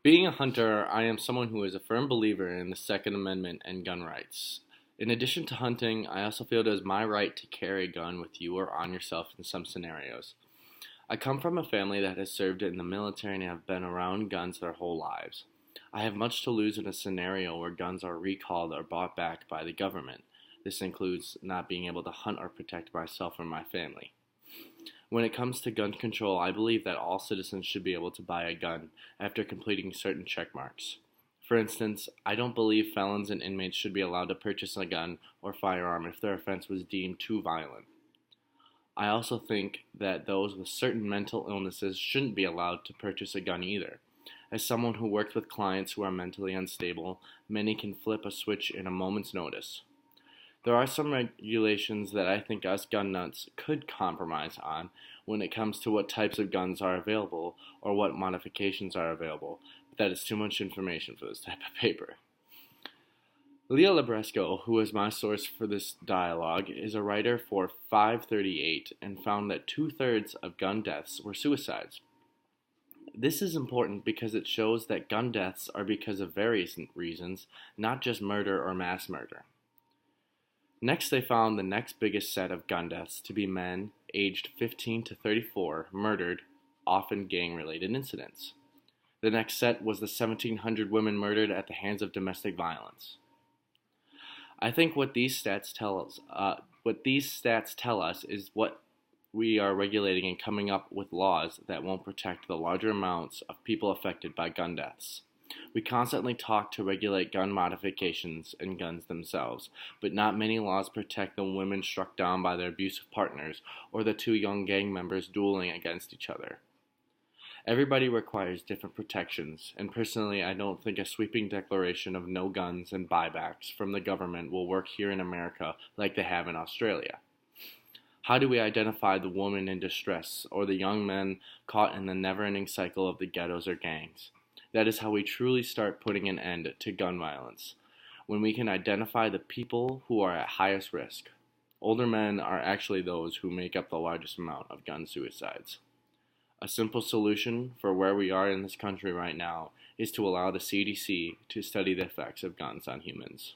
Being a hunter, I am someone who is a firm believer in the Second Amendment and gun rights. In addition to hunting, I also feel it is my right to carry a gun with you or on yourself in some scenarios. I come from a family that has served in the military and have been around guns their whole lives. I have much to lose in a scenario where guns are recalled or bought back by the government. This includes not being able to hunt or protect myself or my family. When it comes to gun control, I believe that all citizens should be able to buy a gun after completing certain check marks. For instance, I don't believe felons and inmates should be allowed to purchase a gun or firearm if their offense was deemed too violent. I also think that those with certain mental illnesses shouldn't be allowed to purchase a gun either. As someone who works with clients who are mentally unstable, many can flip a switch in a moment's notice. There are some regulations that I think us gun nuts could compromise on when it comes to what types of guns are available or what modifications are available, but that is too much information for this type of paper. Leah Labresco, who is my source for this dialogue, is a writer for 538 and found that 2/3 of gun deaths were suicides. This is important because it shows that gun deaths are because of various reasons, not just murder or mass murder. Next, they found the next biggest set of gun deaths to be men aged 15 to 34 murdered, often gang-related incidents. The next set was the 1,700 women murdered at the hands of domestic violence. I think what these stats tell us is what we are regulating and coming up with laws that won't protect the larger amounts of people affected by gun deaths. We constantly talk to regulate gun modifications and guns themselves, but not many laws protect the women struck down by their abusive partners or the two young gang members dueling against each other. Everybody requires different protections, and personally I don't think a sweeping declaration of no guns and buybacks from the government will work here in America like they have in Australia. How do we identify the woman in distress or the young men caught in the never-ending cycle of the ghettos or gangs? That is how we truly start putting an end to gun violence, when we can identify the people who are at highest risk. Older men are actually those who make up the largest amount of gun suicides. A simple solution for where we are in this country right now is to allow the CDC to study the effects of guns on humans.